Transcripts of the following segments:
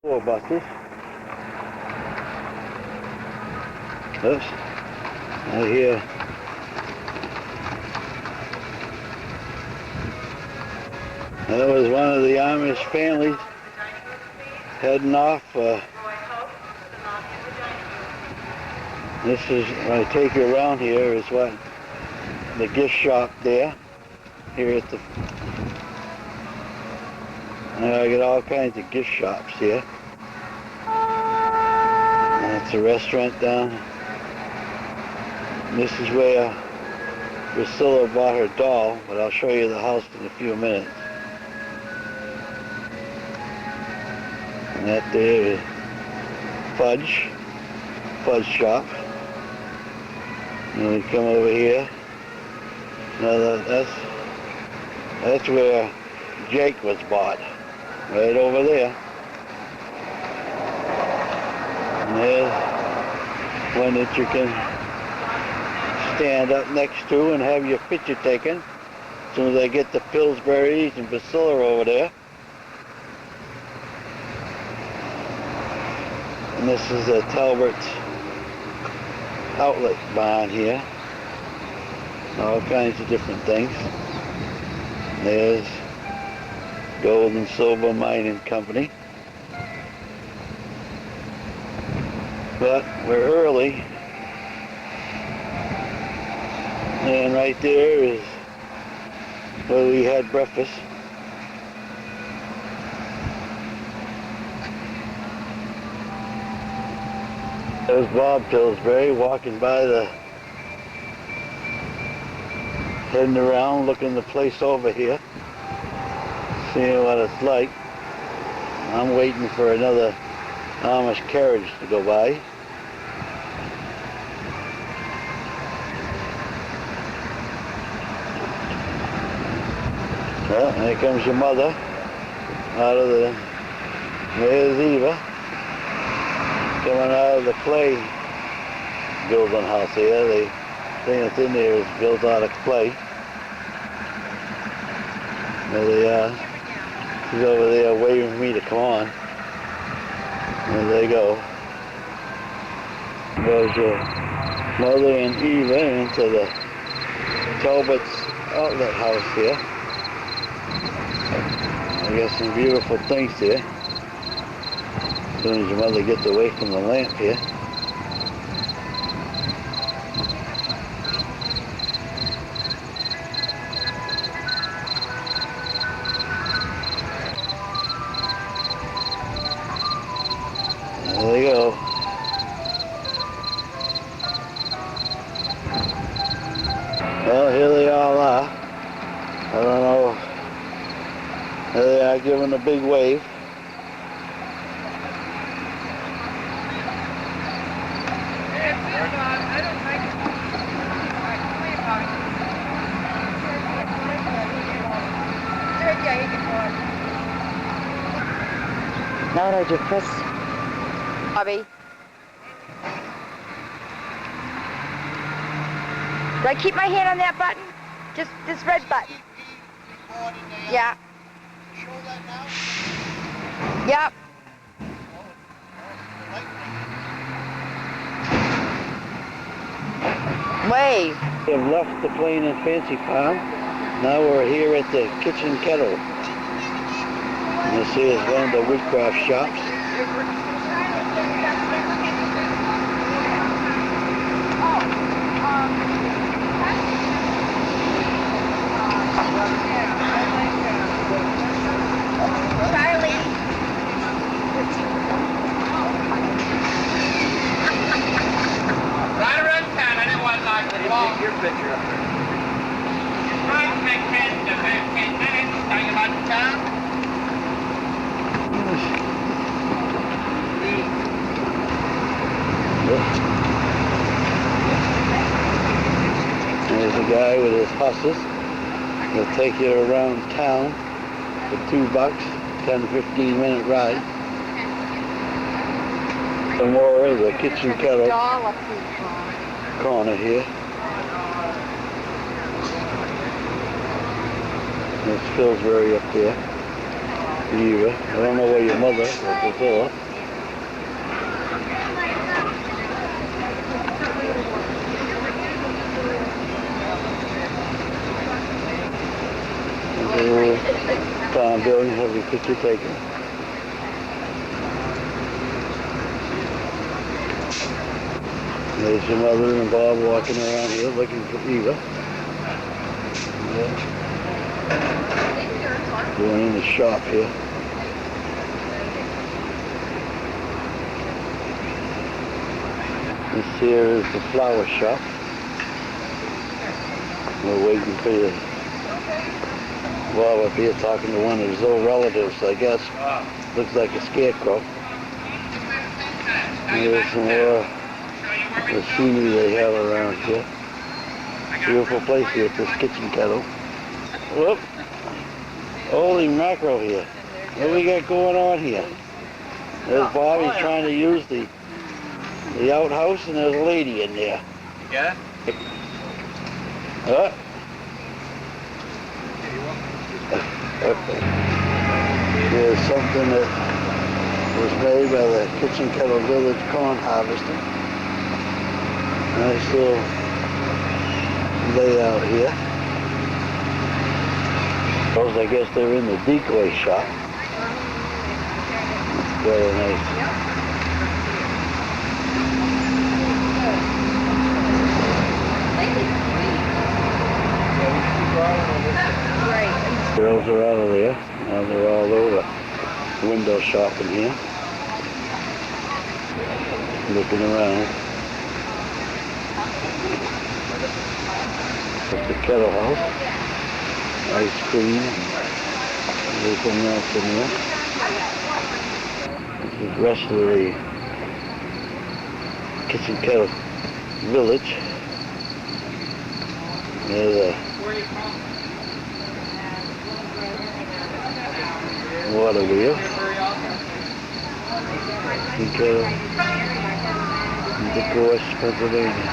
4 buses. Oops. Right here. That was one of the Amish families heading off. This is, when I take you around here, is what the gift shop there. Here at the, I got all kinds of gift shops here. That's a restaurant down. This is where Priscilla bought her doll, but I'll show you the house in a few minutes. And that there is fudge shop. And we come over here. Now that's where Jake was bought, right over there. And there's one that you can stand up next to and have your picture taken. As soon as I get the Pillsbury's and Priscilla over there. And this is a Talbert's outlet barn here. All kinds of different things. There's Gold and Silver Mining Company. But we're early. And right there is where we had breakfast. There's Bob Pillsbury walking by heading around, looking the place over here, seeing what it's like. I'm waiting for another Amish carriage to go by. Well, here comes your mother out of the, there's Eva, coming out of the clay building house here. The thing that's in there is built out of clay. There they are. She's over there waving for me to come on. There they go. There's your mother and Eva into the Talbot's outlet house here. I got some beautiful things here. As soon as your mother gets away from the lamp here. There they go. Well, here they all are. I don't know. There they are giving a big wave. Now what do I do, Chris? Bobby. Do I keep my hand on that button? Just this red button. Yeah. Show that now? Yep. Way. We have left the Plain and Fancy Farm. Now we're here at the Kitchen Kettle. And this is one of the woodcraft shops. Take your picture up there. Right, make 10 minutes. Tell you about the time. There's a guy with his horses. He'll take you around town for $2, 10-15 minute ride. Some more of the Kitchen Kettle corner here. There's Pillsbury up there. Eva. I don't know where your mother was before. Farm building, have your picture taken. There's your mother and Bob walking around here looking for Eva. Yeah. Going in the shop here. This here is the flower shop. We're waiting for you. Bob up here talking to one of his old relatives, I guess. Looks like a scarecrow. There's some more the scenery they have around here. Beautiful place here at this kitchen kettle. Whoop! Holy mackerel here. What do we got going on here? There's Bob, he's trying to use the outhouse, and there's a lady in there. You get it? Here's something that was made by the Kitchen Kettle Village Corn Harvester. Nice little layout here. Those, I guess they're in the decoy shop. It's very nice. Girls are out of there. Now they're all over window shopping here. Looking around. That's the kettle house. Ice cream and everything else in there. This is the rest of the Kitchen Kettle Village. There's a water wheel. Kitchen Kettle, DeGorge, Pennsylvania.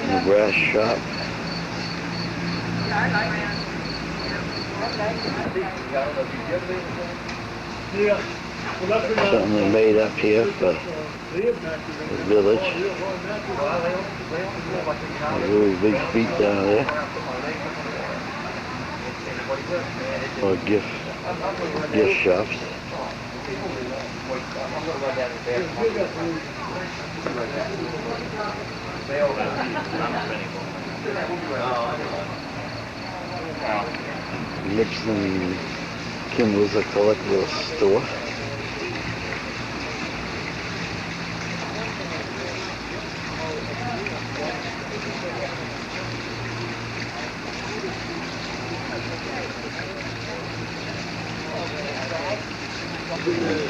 The brass shop. Something they made up here for the village. A really big feet down there. Or gift shops. Nixon Kimball's a collectible store.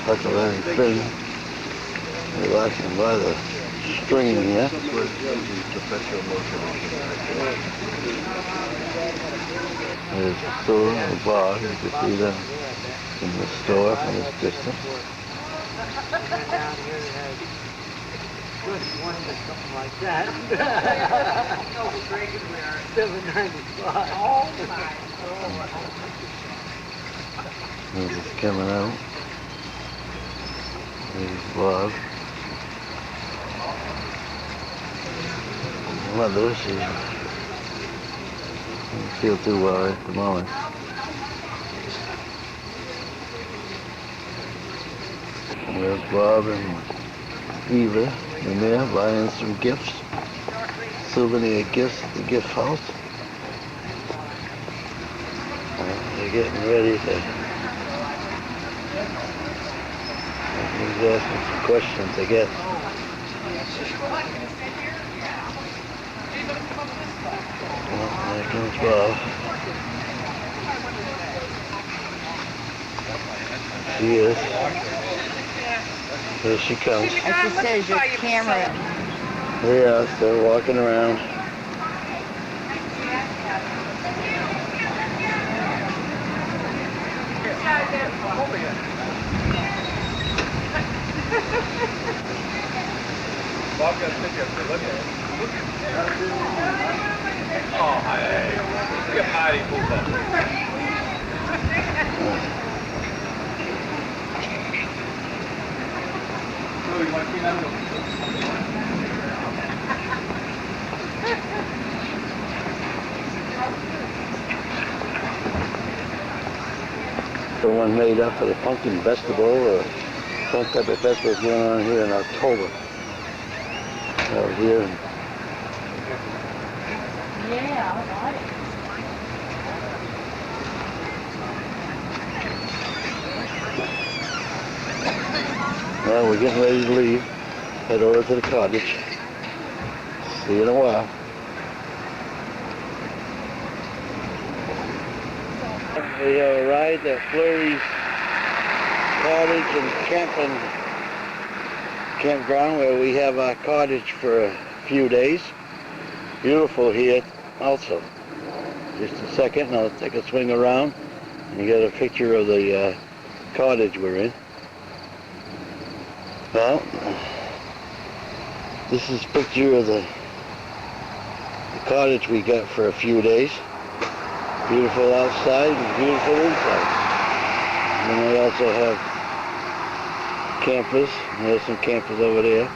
Huckleberry Finn, relaxing by the stream here. There's the store and the bar. You can see them in the store from this distance. Good one or something like that. $7.95. Oh my God. This is coming out. There's Bob. Mother, she doesn't feel too well at the moment. There's Bob and Eva in there buying some gifts, souvenir gifts at the gift house. They're getting ready to. He's asking some questions, I guess. Well, there comes Bob. She is. Here she comes. As she says, your camera. Yeah, they're walking around. Bob got a picture up there. Look at it. Oh, hey. Look at Mighty Poopa. Oh, you want to see that one? The one made up for the pumpkin festival or some type of festival going on here in October. Out here. Yeah, I like it. Well, we're getting ready to leave. Head over to the cottage. See you in a while. We have arrived at Flurry's cottage and campground where we have our cottage for a few days. Beautiful here also. Just a second and I'll take a swing around and get a picture of the cottage we're in. Well, this is a picture of the cottage we got for a few days. Beautiful outside and beautiful inside. And then we also have campers. There's some campers over there.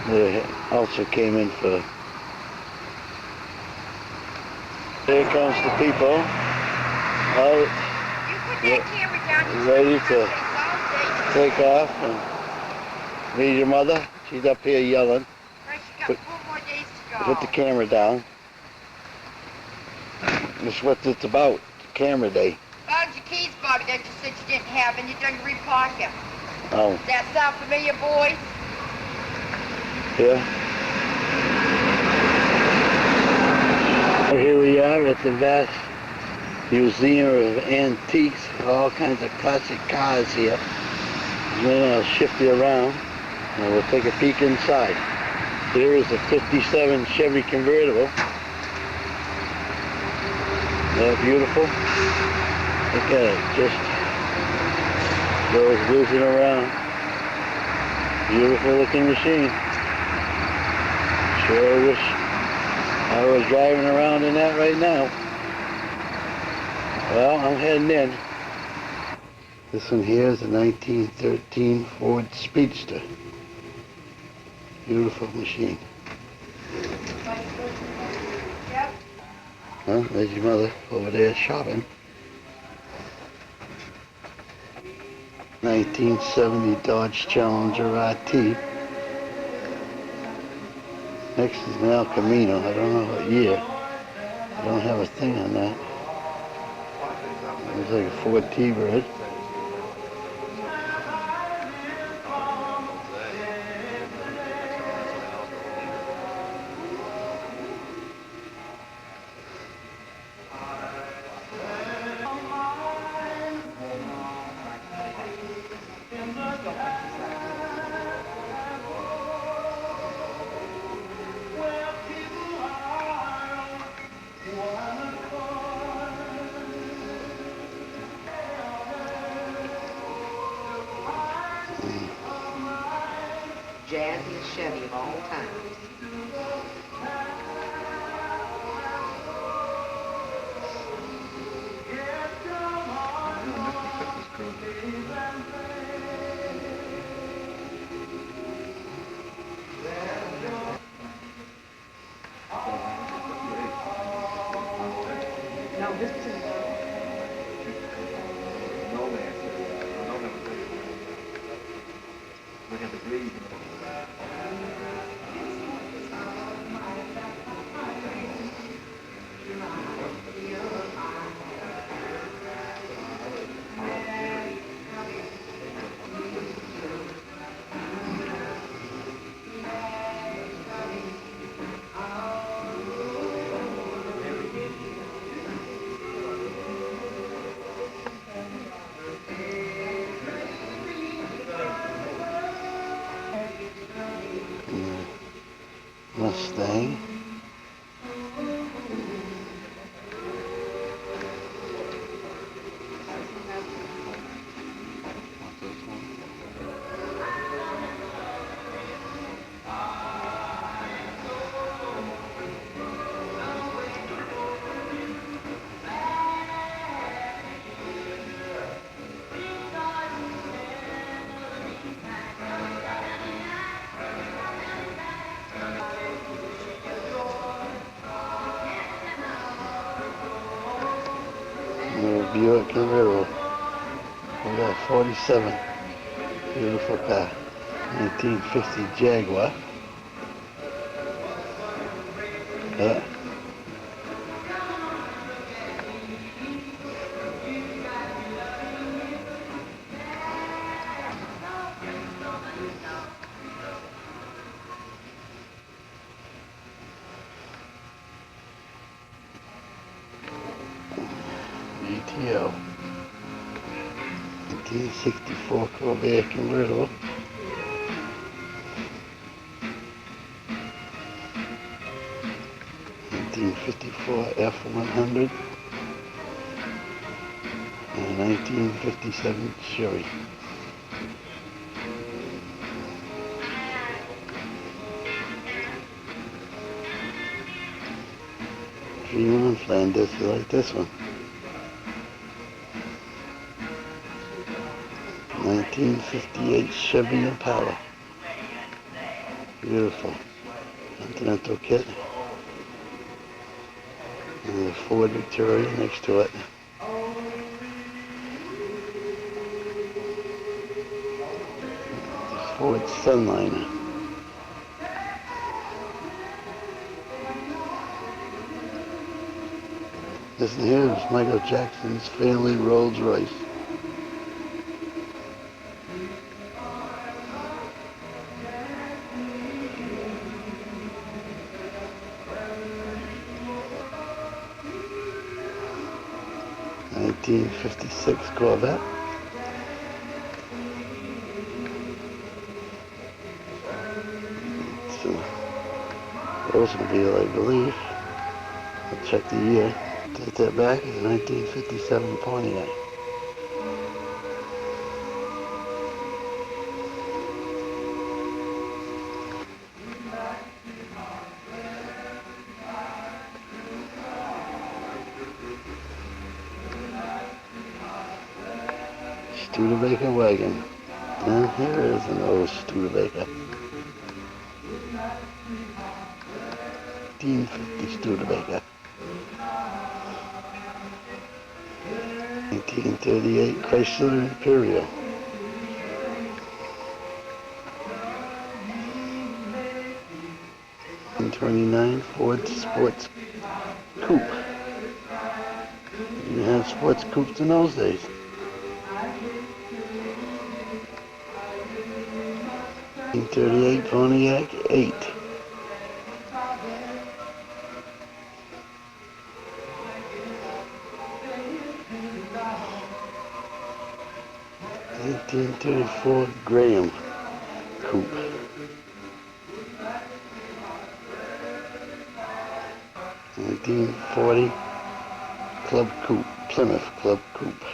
They also came in for... Here comes the people. Out, ready to take off and meet your mother. She's up here yelling. Put the camera down. That's what it's about, camera day. Found your keys, Bobby, that you said you didn't have, and you done repark them. Oh. Does that sound familiar, boys? Yeah. Here we are at the vast museum of antiques, all kinds of classic cars here. And then I'll shift you around and we'll take a peek inside. Here is a 57 Chevy convertible. Isn't that beautiful? Look at it, just goes whizzing around. Beautiful looking machine. Sure wish I was driving around in that right now. Well, I'm heading in. This one here is a 1913 Ford Speedster. Beautiful machine. Huh? There's your mother over there shopping. 1970 Dodge Challenger RT. Next is an El Camino. I don't know what year. I don't have a thing on that. Looks like a Ford T-Bird. Jazziest Chevy of all times. No, this is... Look at the breeze. Mustang. Buick convertible. We got 47. Beautiful car. 1950 Jaguar. Yeah. GTO. 1964 Corvair convertible. F100 and 1957 Chevy. Dream on Flanders, you like this one. 1958 Chevy Impala. Beautiful. Continental kit. And the Ford Victoria next to it. The Ford Sunliner. This here is Michael Jackson's family Rolls Royce. '56 Corvette. It's an Oldsmobile, I believe. I'll check the year. Take that back. It's a 1957 Pontiac. Studebaker wagon. And here is an old Studebaker. 1950 Studebaker. 1938 Chrysler Imperial. '29 Ford Sports Coupe. You didn't have sports coupes in those days. 1938 Pontiac 8. '34 Graham Coupe. 1940 Club Coupe, Plymouth Club Coupe.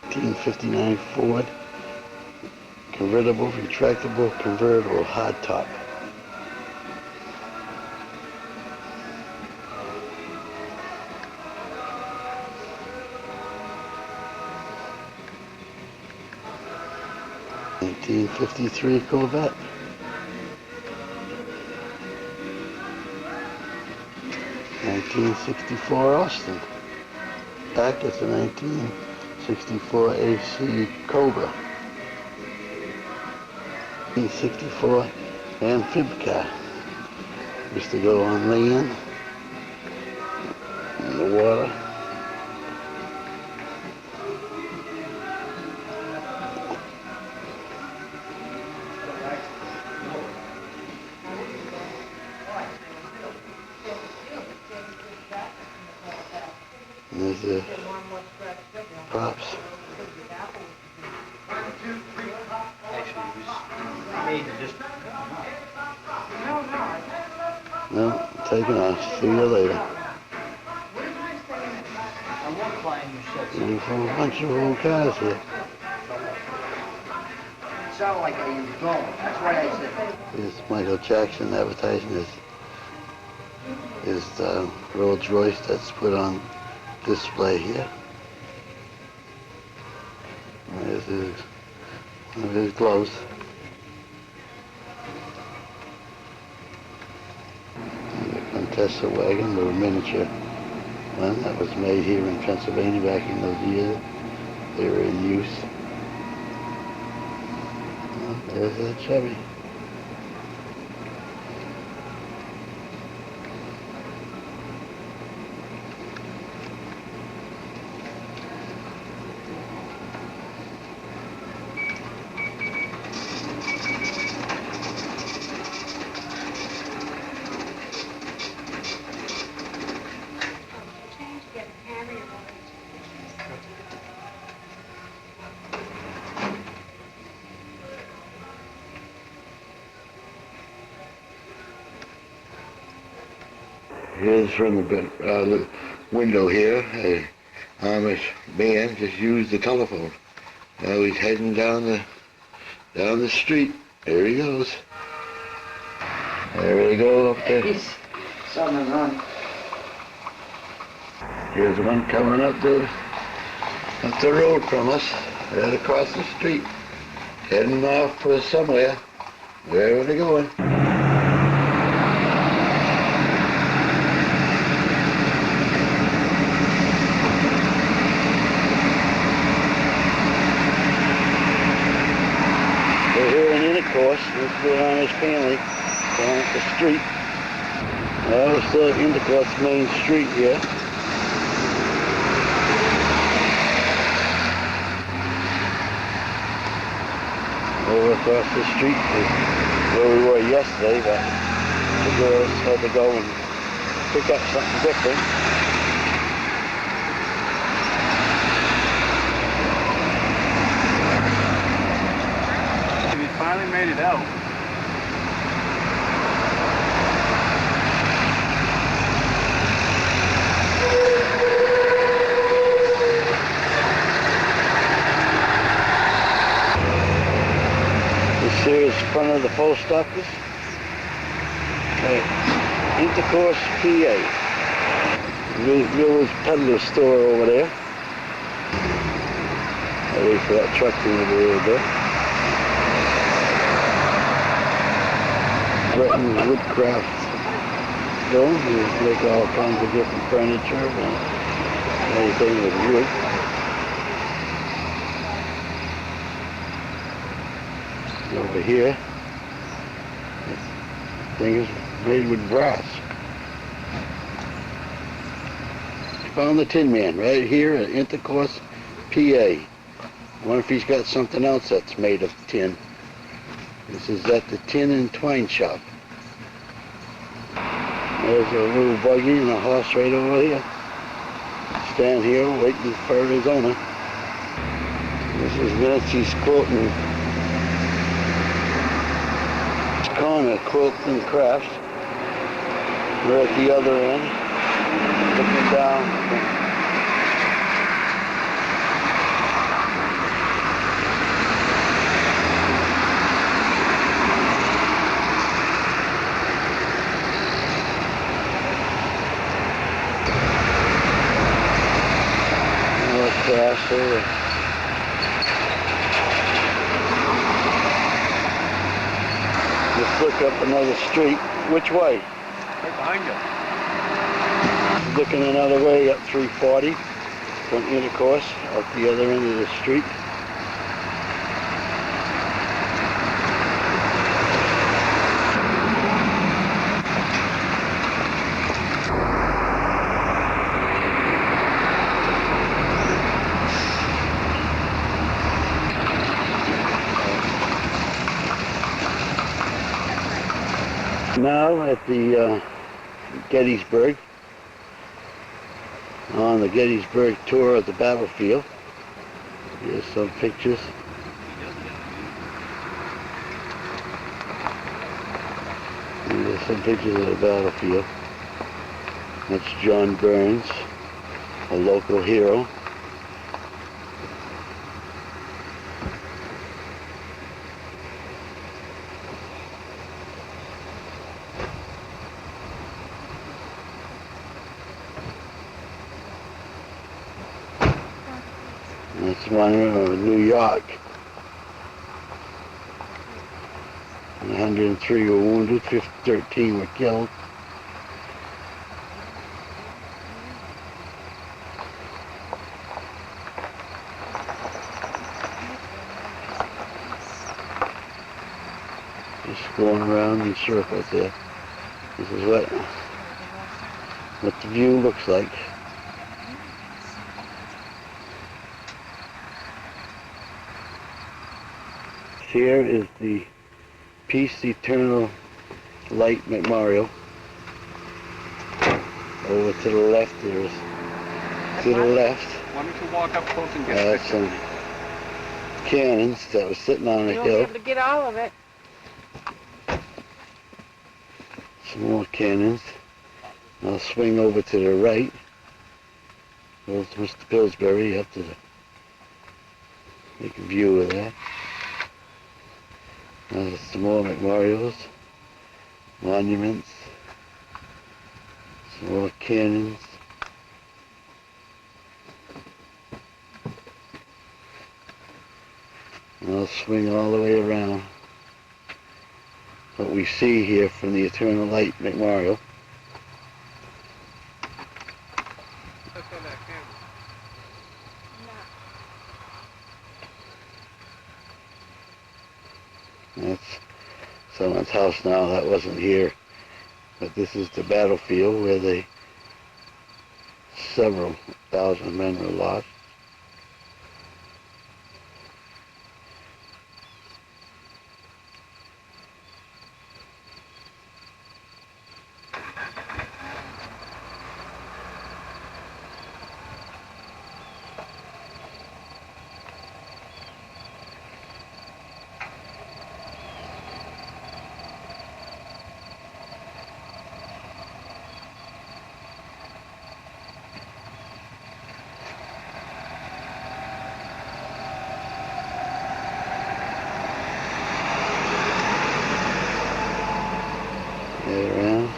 1959 Ford convertible, retractable, convertible, hardtop. '53 Corvette. 1964 Austin. Back is a 1964 AC Cobra. 1964 amphib car. Used to go on land, in the water. And there's the props. No, taking off. See you later. Beautiful bunch of old cars here. It sounded like he was going. That's why I said. Here's Michael Jackson advertising his Rolls Royce that's put on display here. There's one of his gloves. And the Contessa wagon, little miniature one that was made here in Pennsylvania back in those years. They were in use. Well, there's that Chevy. Here's from the window here, a Amish man just used the telephone. Now he's heading down the street. There he goes. There we go up there. He's something wrong. Here's one coming up the road from us, right across the street, heading off for somewhere. Where are they going? Course, this is the Amish family down the street. Well, we're still at Intercourse Main Street here. Over across the street is where we were yesterday, but the girls had to go and pick up something different. Finally made it out. This here is front of the post office. Intercourse, PA. Village peddler store over there. I'll wait for that truck to move a little bit. Woodcraft store. You make all kinds of different furniture and anything with wood. Over here, this thing is made with brass. Found the Tin Man right here at Intercourse, PA. I wonder if he's got something else that's made of tin. This is at the Tin and Twine Shop. There's a little buggy and a horse right over here. Stand here waiting for his owner. This is Nancy's Quilting Corner, Quilt and Crafts. We're at the other end, looking down. Crafts over. Just look up another street. Which way? Right behind you. Looking another way up 340 from Intercourse, up the other end of the street. Now at the Gettysburg, on the Gettysburg tour of the battlefield. Here's some pictures. Here's some pictures of the battlefield. That's John Burns, a local hero. That's one of New York. 103 were wounded, 13 were killed. Just going around in circles there. This is what the view looks like. Here is the Peace Eternal Light Memorial. Over to the left there is, to the left, Why don't you walk up close and get a picture? some cannons that were sitting on a You won't be hill. able to get all of it. Some more cannons. I'll swing over to the right. There's Mr. Pillsbury. You have to make a view of that. There's some more memorials, monuments, some more cannons. And I'll swing all the way around. What we see here from the Eternal Light Memorial. That's someone's house now. That wasn't here. But this is the battlefield where several thousand men were lost. Around.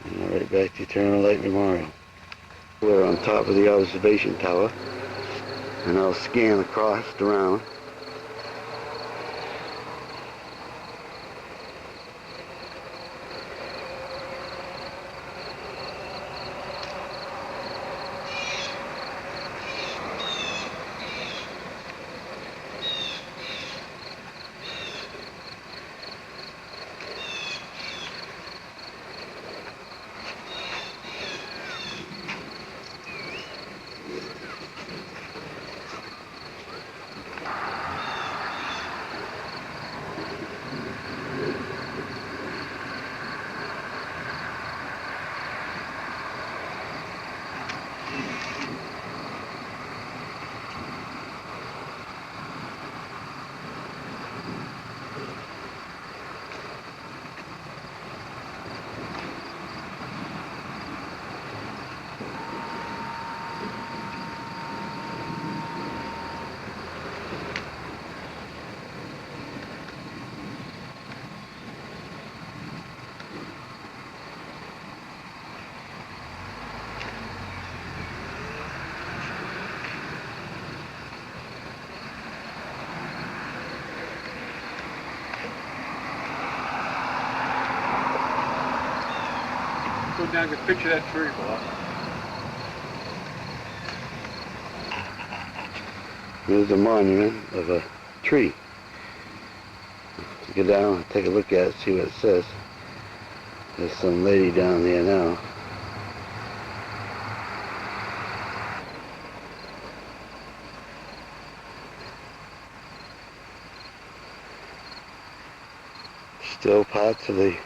And right back to Eternal Light Memorial. We're on top of the observation tower, and I'll scan across around. Go down and get a picture of that tree, Bob. There's a monument of a tree. Go down and take a look at it, see what it says. There's some lady down there now. Still parts of the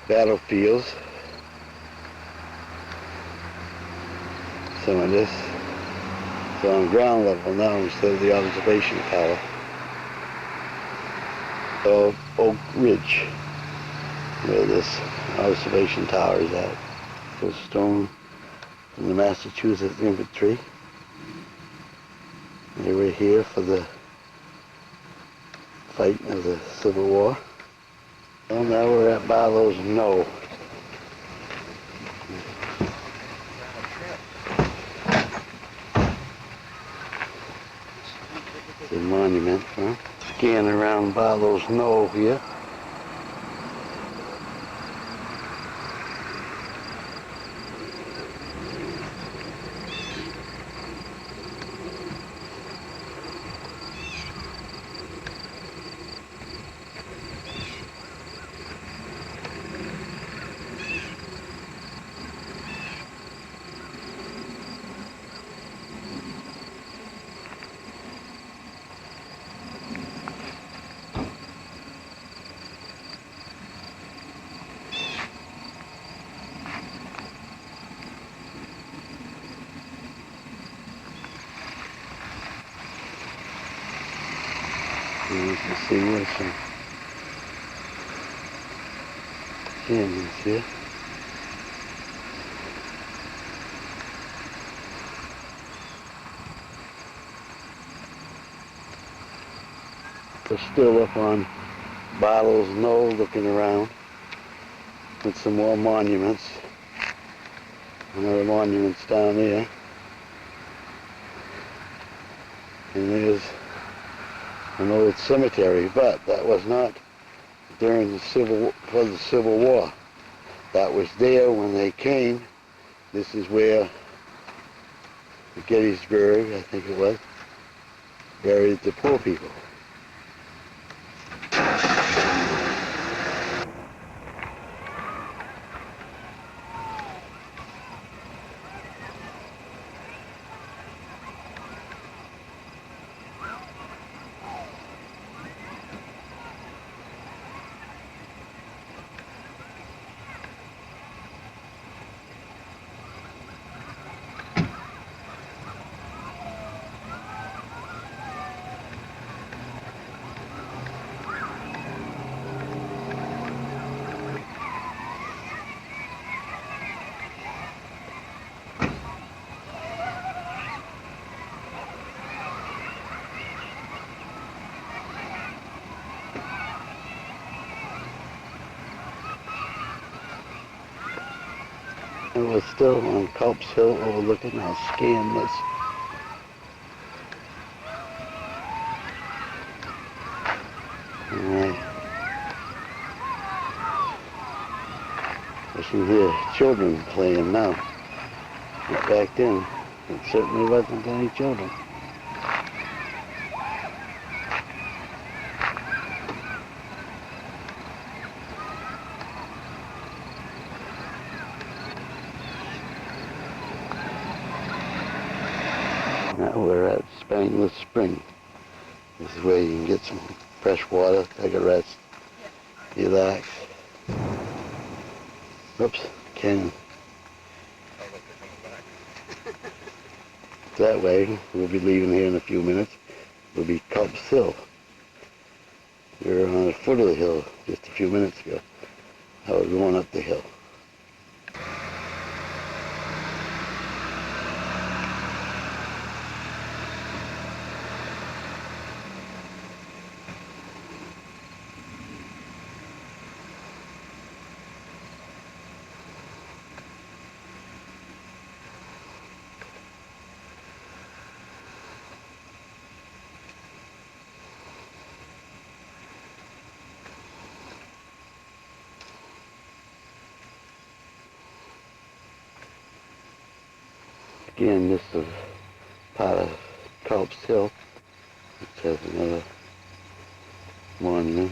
battlefields. Some of this is on ground level now instead of the observation tower. Of Oak Ridge, where this observation tower is at. There's stone from the Massachusetts infantry. They were here for the fight of the Civil War. Well, now we're at Barlow's Knoll. It's a monument, huh? Scanning around Barlow's Knoll here. see there's some canyons here. We're still up on Bottles Knoll looking around with some more monuments. Another monument's down there. And there's an old cemetery, but that was not during the Civil War. That was there when they came. This is where Gettysburg, I think it was, buried the poor people. And we're still on Culp's Hill overlooking. I'll scan this. Alright. There's some here children playing now. But back then, it certainly wasn't any children. Now we're at Spangler Spring. This is where you can get some fresh water, take a rest, relax. Oops, cannon. That way, we'll be leaving here in a few minutes. We'll be Culp's Hill. We were on the foot of the hill just a few minutes ago. I was going up the hill. Again, this is part of Culp's Hill, which has another monument.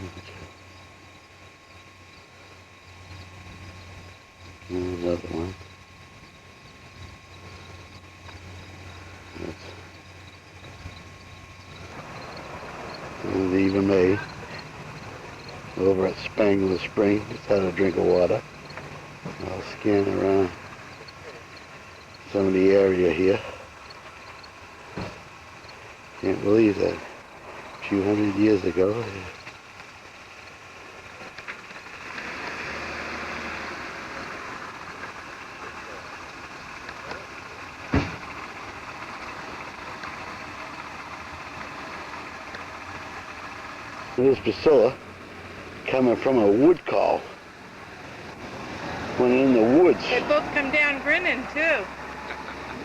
And another one. Bob and Eva May over at Spangler Spring. Just had a drink of water. I'll scan around some of the area here. Can't believe that a few hundred years ago. There's Priscilla coming from a wood call. Went in the woods. They both come down grinning too.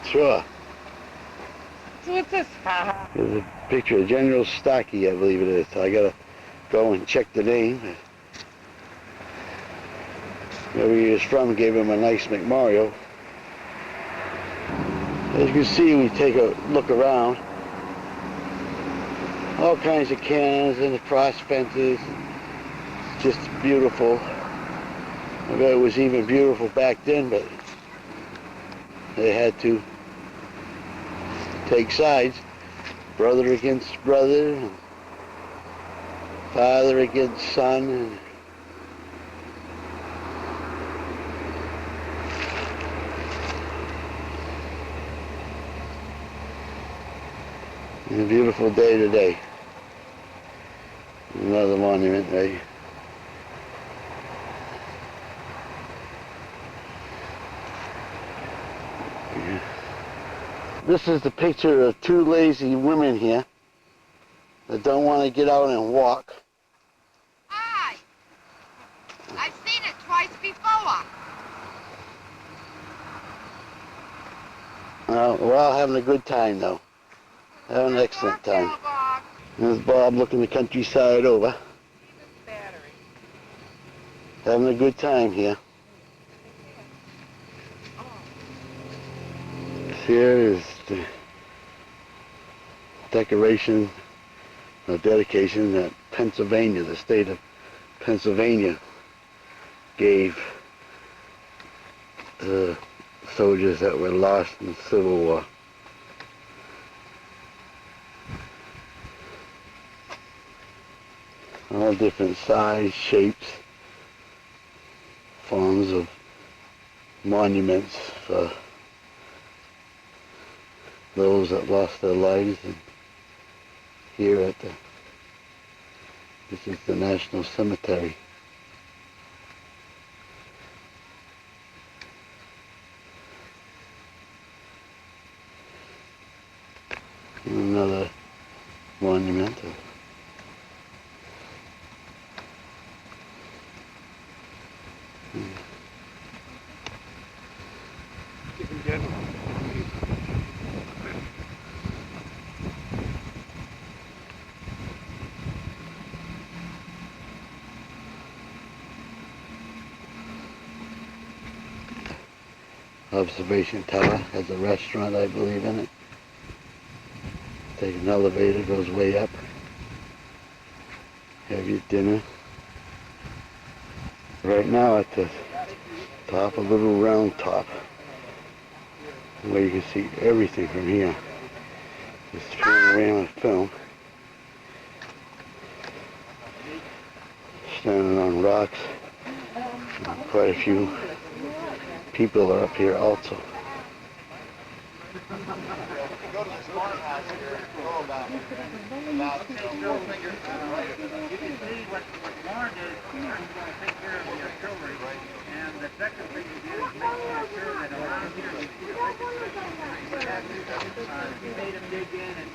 Sure. So what's this? There's a picture of General Starkey, I believe it is. So I gotta go and check the name. Where he was from gave him a nice memorial. As you can see, we take a look around. All kinds of cannons and the cross fences. It's just beautiful. I bet it was even beautiful back then, but they had to take sides. Brother against brother, and father against son. And a beautiful day today. Another monument, right? Yeah. This is the picture of two lazy women here that don't want to get out and walk. Hi. I've seen it twice before. We're all having a good time though. Having an excellent time. There's Bob looking the countryside over. Having a good time here. Here is the decoration or dedication that Pennsylvania, the state of Pennsylvania, gave the soldiers that were lost in the Civil War. All different size, shapes, forms of monuments for those that lost their lives. And here at this is the National Cemetery. Another monument. Observation tower has a restaurant, I believe, in it. Take an elevator, goes way up. Have your dinner. Right now at the top, a little round top, where you can see everything from here. This panorama film. Standing on rocks. And quite a few people are up here also. Go to this farmhouse here, go about 4 fingers right. You can see what Lauren did. She's going to take care of the artillery, and the second thing you do is make sure that around here you see he made them dig in and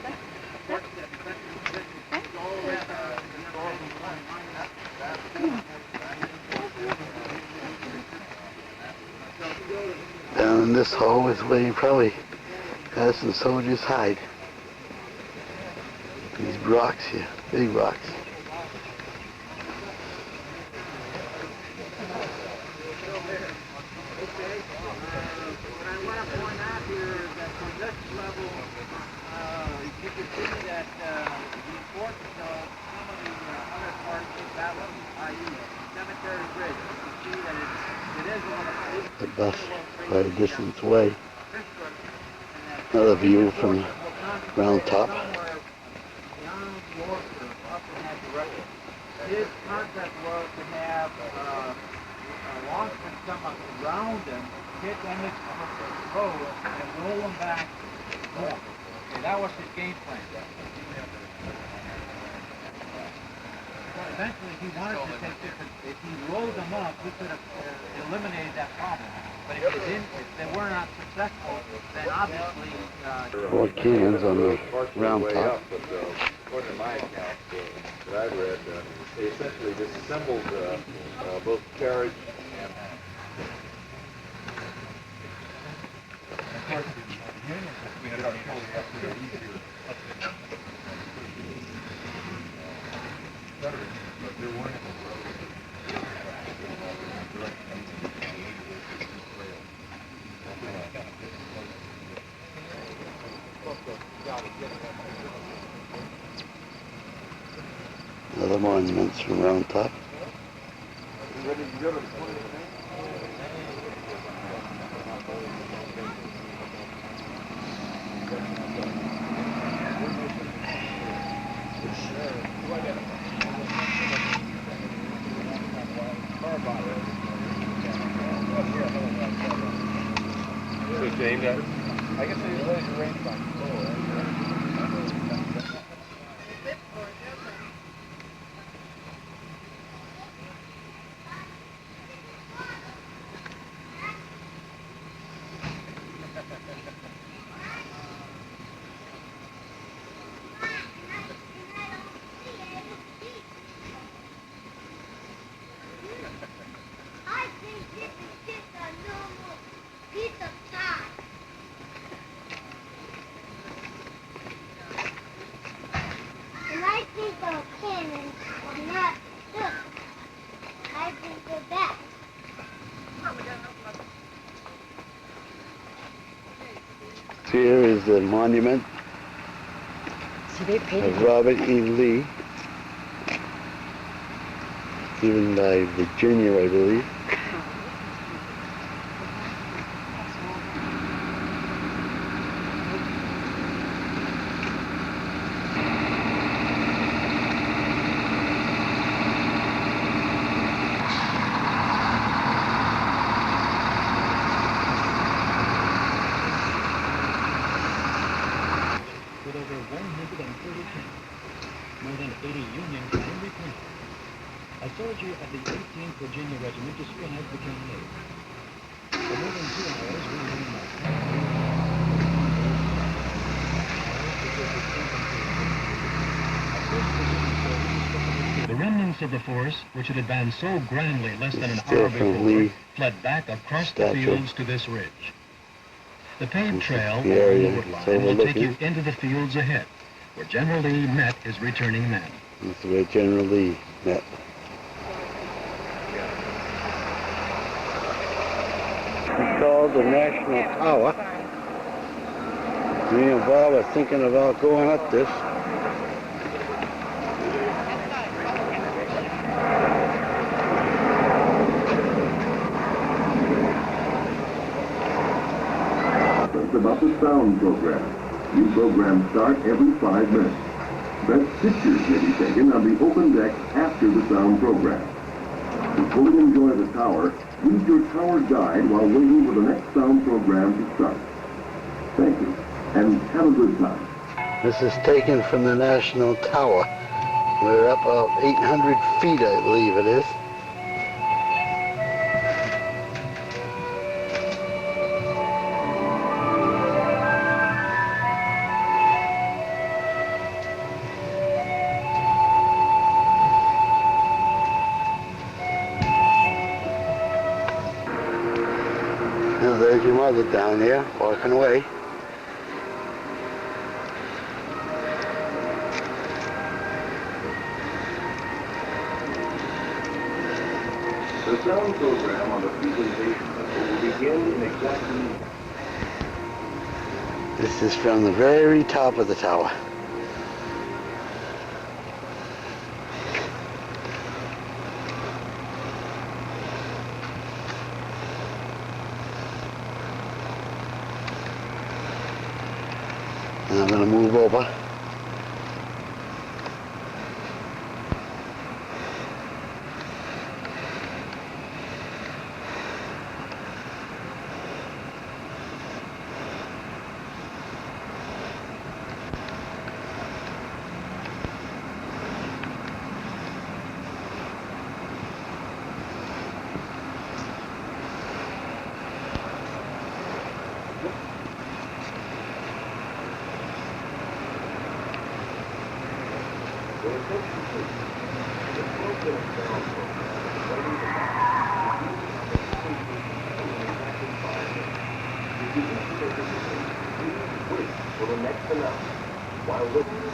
work the defensive position all the way up. Down in this hole is where you probably had some soldiers hide. These rocks here, big rocks. What I want to point out here is that from this level, you can see that the importance of some of the other parts of that level, i.e. Cemetery Bridge. You can see that it is one of The bus quite a distance away. Another view from round top. His concept was to have Longstreet come up around them, hit them with the road, and roll them back north. Okay, that was his game plan. Eventually, he wanted to take different. If he rolled them up, he could have eliminated that problem. But if he didn't, if they were not successful, then obviously. 4 cannons on the round top. According to my account that I read, they essentially disassembled both carriage and Other monuments from round top. James, I guess they raised the range by Here is the monument See, they painted of Robert E. Lee, given by Virginia, I believe. With over 130 tanks, more than 80 Union and repairs. A soldier of the 18th Virginia Regiment described the campaign. For more than 2 hours, we ran the remnants of the force, which had advanced so grandly less than an hour before, fled back across the fields to this ridge. The paved trail along the wood line will take you into the fields ahead, where General Lee met his returning men. That's where General Lee met. It's called the National Tower. Me and Bob are thinking about going up this. About the sound program. New programs start every 5 minutes. Best pictures may be taken on the open deck after the sound program. To fully enjoy the tower, use your tower guide while waiting for the next sound program to start. Thank you, and have a good time. This is taken from the National Tower. We're up about 800 feet, I believe it is. Now there's your mother down there, walking away. The sound program on the presentation will begin in exactly... This is from the very top of the tower. And I'm going to move over. For the next announcement, while listening.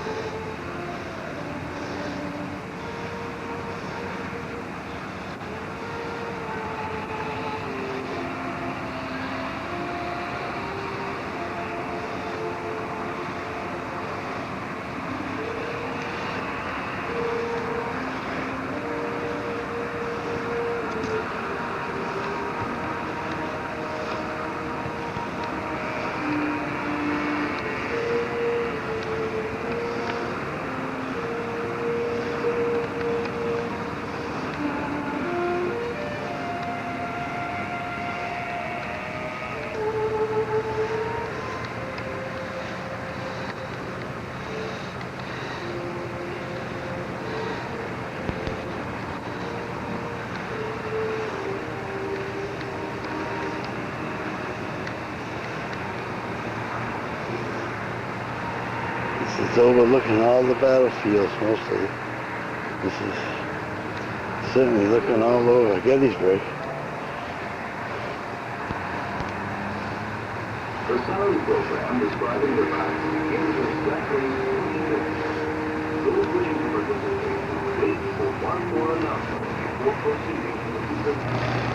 It's overlooking all the battlefields mostly. This is certainly looking all over Gettysburg. The sound program describing the battle begins in exactly 3 minutes. Those wishing to participate, wait for one more announcement before proceeding to the